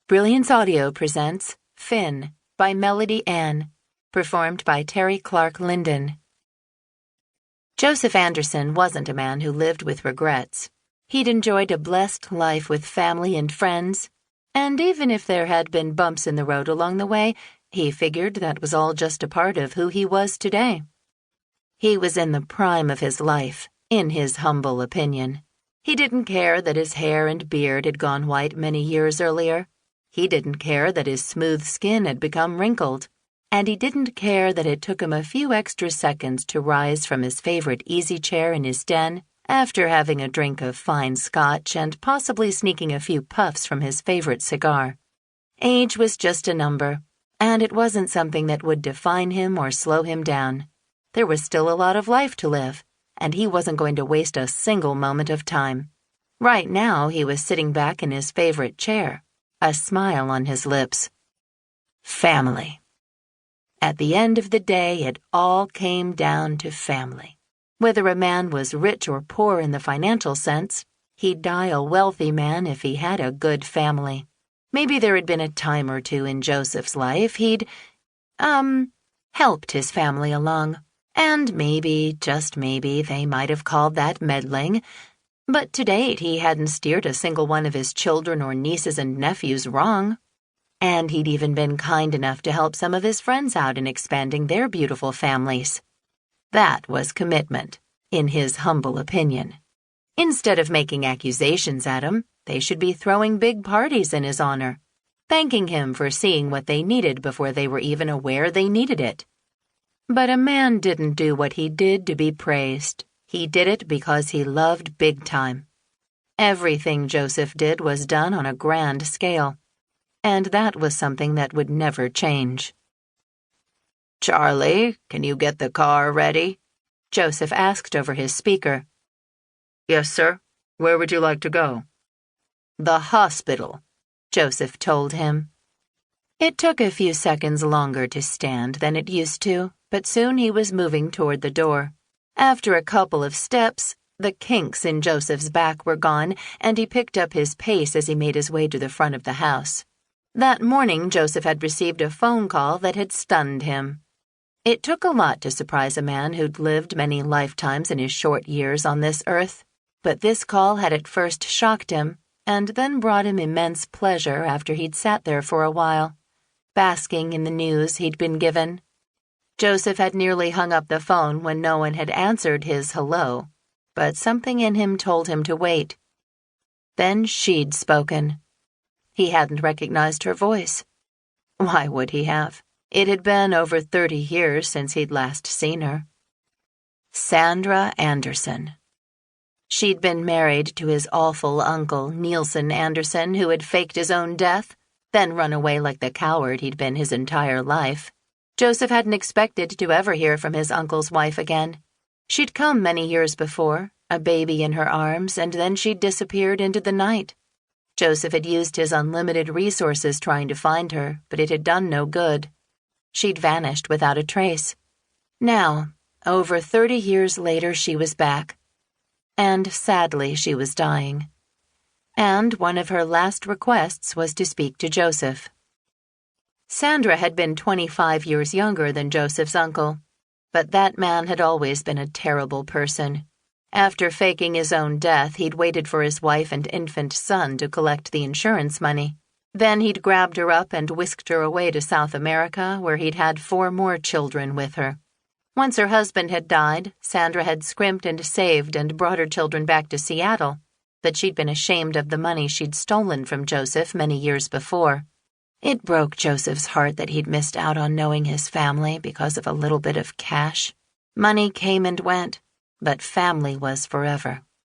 Brilliance Audio presents Finn by Melody Ann, performed by Terry Clark Linden. Joseph Anderson wasn't a man who lived with regrets. He'd enjoyed a blessed life with family and friends, and even if there had been bumps in the road along the way, he figured that was all just a part of who he was today. He was in the prime of his life, in his humble opinion. He didn't care that his hair and beard had gone white many years earlier. He didn't care that his smooth skin had become wrinkled, and he didn't care that it took him a few extra seconds to rise from his favorite easy chair in his den after having a drink of fine scotch and possibly sneaking a few puffs from his favorite cigar. Age was just a number, and it wasn't something that would define him or slow him down. There was still a lot of life to live, and he wasn't going to waste a single moment of time. Right now, he was sitting back in his favorite chair, a smile on his lips. Family. At the end of the day, it all came down to family. Whether a man was rich or poor in the financial sense, he'd die a wealthy man if he had a good family. Maybe there had been a time or two in Joseph's life he'd, helped his family along. And maybe, just maybe, they might have called that meddling. But to date, he hadn't steered a single one of his children or nieces and nephews wrong. And he'd even been kind enough to help some of his friends out in expanding their beautiful families. That was commitment, in his humble opinion. Instead of making accusations at him, they should be throwing big parties in his honor, thanking him for seeing what they needed before they were even aware they needed it. But a man didn't do what he did to be praised. He did it because he loved big time. Everything Joseph did was done on a grand scale, and that was something that would never change. "Charlie, can you get the car ready?" Joseph asked over his speaker. "Yes, sir. Where would you like to go?" "The hospital," Joseph told him. It took a few seconds longer to stand than it used to, but soon he was moving toward the door. After a couple of steps, the kinks in Joseph's back were gone, and he picked up his pace as he made his way to the front of the house. That morning, Joseph had received a phone call that had stunned him. It took a lot to surprise a man who'd lived many lifetimes in his short years on this earth, but this call had at first shocked him, and then brought him immense pleasure after he'd sat there for a while, basking in the news he'd been given. Joseph had nearly hung up the phone when no one had answered his hello, but something in him told him to wait. Then she'd spoken. He hadn't recognized her voice. Why would he have? It had been over 30 years since he'd last seen her. Sandra Anderson. She'd been married to his awful uncle, Nielsen Anderson, who had faked his own death, then run away like the coward he'd been his entire life. Joseph hadn't expected to ever hear from his uncle's wife again. She'd come many years before, a baby in her arms, and then she'd disappeared into the night. Joseph had used his unlimited resources trying to find her, but it had done no good. She'd vanished without a trace. Now, over 30 years later, she was back. And sadly, she was dying. And one of her last requests was to speak to Joseph. Sandra had been 25 years younger than Joseph's uncle, but that man had always been a terrible person. After faking his own death, he'd waited for his wife and infant son to collect the insurance money. Then he'd grabbed her up and whisked her away to South America, where he'd had 4 more children with her. Once her husband had died, Sandra had scrimped and saved and brought her children back to Seattle, but she'd been ashamed of the money she'd stolen from Joseph many years before. It broke Joseph's heart that he'd missed out on knowing his family because of a little bit of cash. Money came and went, but family was forever.